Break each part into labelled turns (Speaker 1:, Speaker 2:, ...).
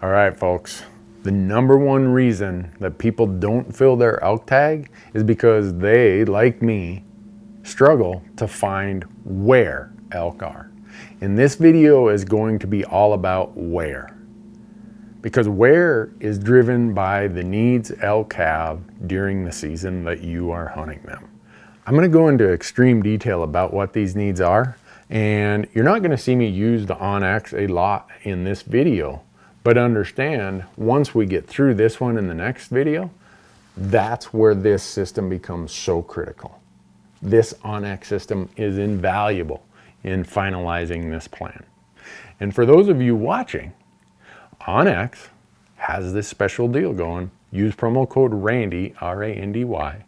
Speaker 1: All right, folks. The number one reason that people don't fill their elk tag is because they, like me, struggle to find where elk are. And this video is going to be all about where. Because where is driven by the needs elk have during the season that you are hunting them. I'm going to go into extreme detail about what these needs are, and you're not going to see me use the onX a lot in this video. But understand, once we get through this one in the next video, that's where this system becomes so critical. This onX system is invaluable in finalizing this plan. And for those of you watching, onX has this special deal going. Use promo code RANDY, R-A-N-D-Y,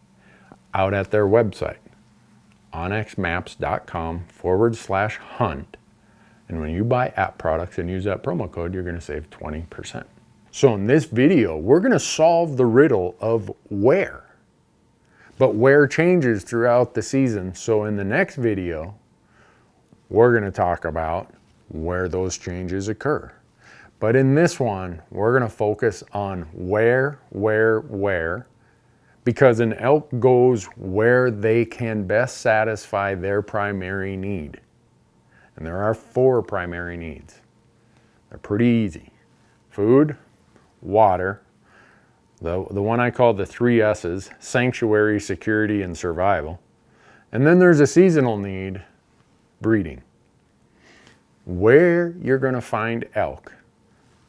Speaker 1: out at their website, onxmaps.com/hunt. And when you buy app products and use that promo code, you're going to save 20%. So in this video, we're going to solve the riddle of where. But where changes throughout the season. So in the next video, we're going to talk about where those changes occur. But in this one, we're going to focus on where, because an elk goes where they can best satisfy their primary need. And there are 4 primary needs. They're pretty easy. Food, water, the one I call the 3 S's, sanctuary, security, and survival. And then there's a seasonal need, breeding. Where you're going to find elk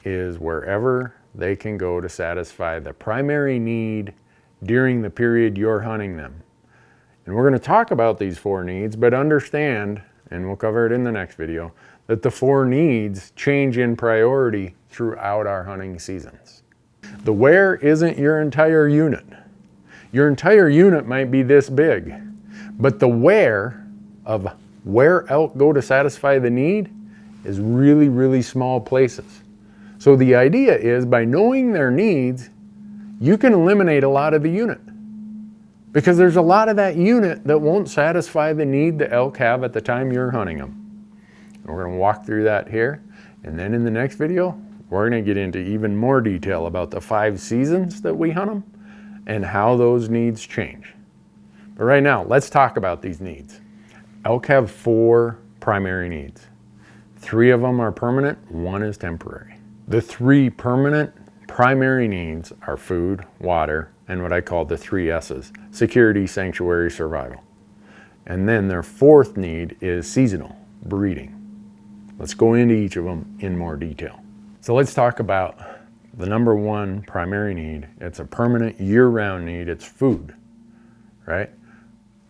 Speaker 1: is wherever they can go to satisfy the primary need during the period you're hunting them. And we're going to talk about these 4 needs, but understand, and we'll cover it in the next video, that the 4 needs change in priority throughout our hunting seasons. The where isn't your entire unit. Your entire unit might be this big, but the where of where elk go to satisfy the need is really, really small places. So the idea is, by knowing their needs, you can eliminate a lot of the unit. Because there's a lot of that unit that won't satisfy the need the elk have at the time you're hunting them. And we're going to walk through that here. And then in the next video, we're going to get into even more detail about the 5 seasons that we hunt them and how those needs change. But right now, let's talk about these needs. Elk have 4 primary needs. 3 of them are permanent, 1 is temporary. The 3 permanent primary needs are food, water, and what I call the 3 S's, security, sanctuary, survival. And then their 4th need is seasonal, breeding. Let's go into each of them in more detail. So let's talk about the number 1 primary need. It's a permanent year-round need, it's food, right?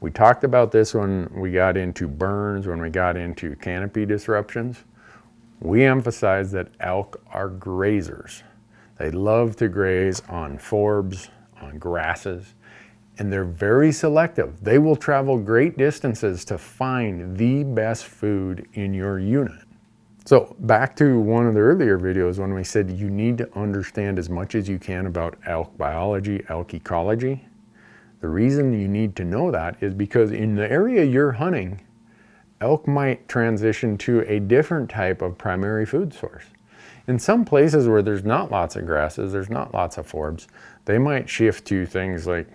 Speaker 1: We talked about this when we got into burns, when we got into canopy disruptions. We emphasized that elk are grazers. They love to graze on forbs, on grasses, and they're very selective. They will travel great distances to find the best food in your unit. So back to one of the earlier videos when we said you need to understand as much as you can about elk biology, elk ecology. The reason you need to know that is because in the area you're hunting, elk might transition to a different type of primary food source. In some places where there's not lots of grasses, there's not lots of forbs, they might shift to things like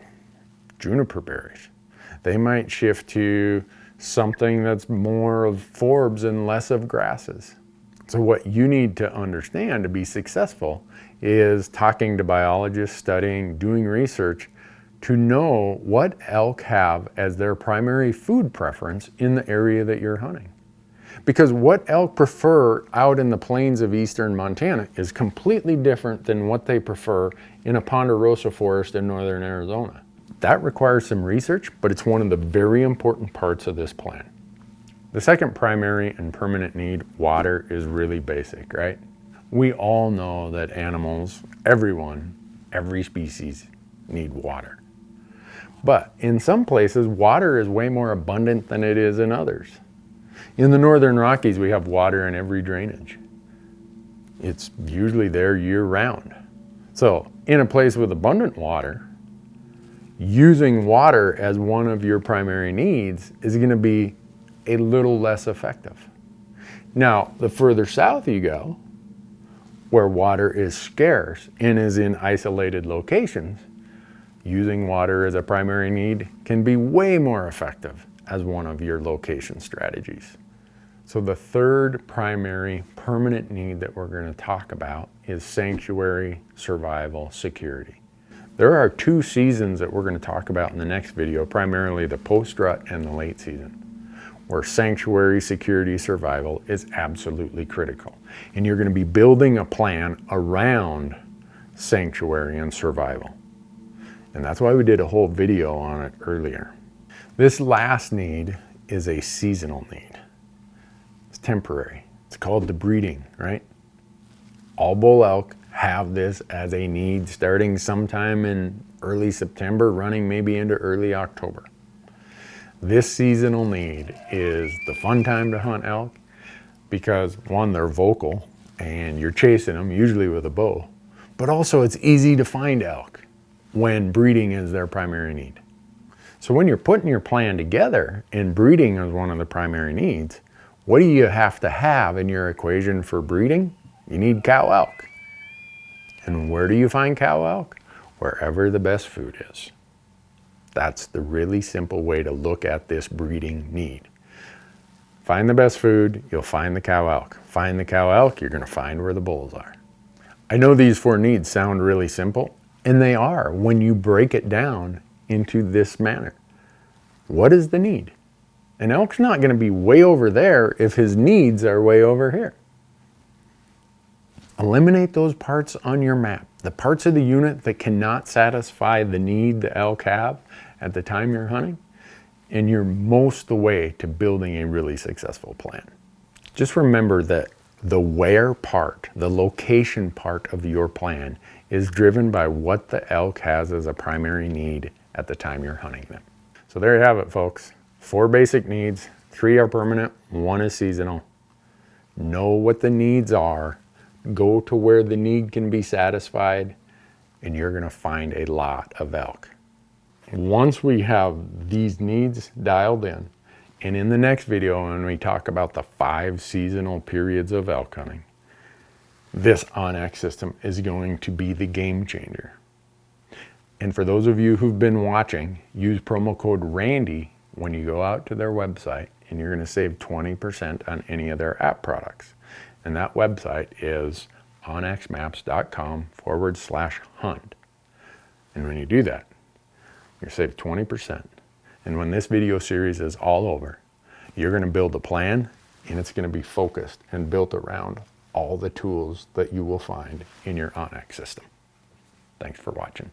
Speaker 1: juniper berries. They might shift to something that's more of forbs and less of grasses. So what you need to understand to be successful is talking to biologists, studying, doing research to know what elk have as their primary food preference in the area that you're hunting. Because what elk prefer out in the plains of eastern Montana is completely different than what they prefer in a ponderosa forest in northern Arizona. That requires some research, but it's one of the very important parts of this plan. The second primary and permanent need, water, is really basic, right? We all know that animals, everyone, every species, need water. But in some places, water is way more abundant than it is in others. In the Northern Rockies, we have water in every drainage. It's usually there year-round. So in a place with abundant water, using water as one of your primary needs is going to be a little less effective. Now, the further south you go, where water is scarce and is in isolated locations, using water as a primary need can be way more effective as one of your location strategies. So the third primary permanent need that we're going to talk about is sanctuary, survival, security. There are two seasons that we're going to talk about in the next video, primarily the post-rut and the late season, where sanctuary, security, survival is absolutely critical. And you're going to be building a plan around sanctuary and survival. And that's why we did a whole video on it earlier. This last need is a seasonal need. It's temporary. It's called the breeding, right? All bull elk have this as a need starting sometime in early September, running maybe into early October. This seasonal need is the fun time to hunt elk because, one, they're vocal and you're chasing them, usually with a bow, but also it's easy to find elk when breeding is their primary need. So when you're putting your plan together and breeding is one of the primary needs, what do you have to have in your equation for breeding? You need cow elk. And where do you find cow elk? Wherever the best food is. That's the really simple way to look at this breeding need. Find the best food, you'll find the cow elk. Find the cow elk, you're going to find where the bulls are. I know these four needs sound really simple, and they are when you break it down into this manner. What is the need? An elk's not going to be way over there if his needs are way over here. Eliminate those parts on your map, the parts of the unit that cannot satisfy the need the elk have at the time you're hunting, and you're most the way to building a really successful plan. Just remember that the where part, the location part of your plan is driven by what the elk has as a primary need at the time you're hunting them. So there you have it, folks. 4 basic needs, 3 are permanent, 1 is seasonal. Know what the needs are, go to where the need can be satisfied, and you're going to find a lot of elk. Once we have these needs dialed in, and in the next video when we talk about the 5 seasonal periods of elk hunting, this onX system is going to be the game changer. And for those of you who've been watching, use promo code RANDY when you go out to their website, and you're going to save 20% on any of their app products. And that website is onxmaps.com/hunt. And when you do that, you're saved 20%. And when this video series is all over, you're going to build a plan, and it's going to be focused and built around all the tools that you will find in your onX system. Thanks for watching.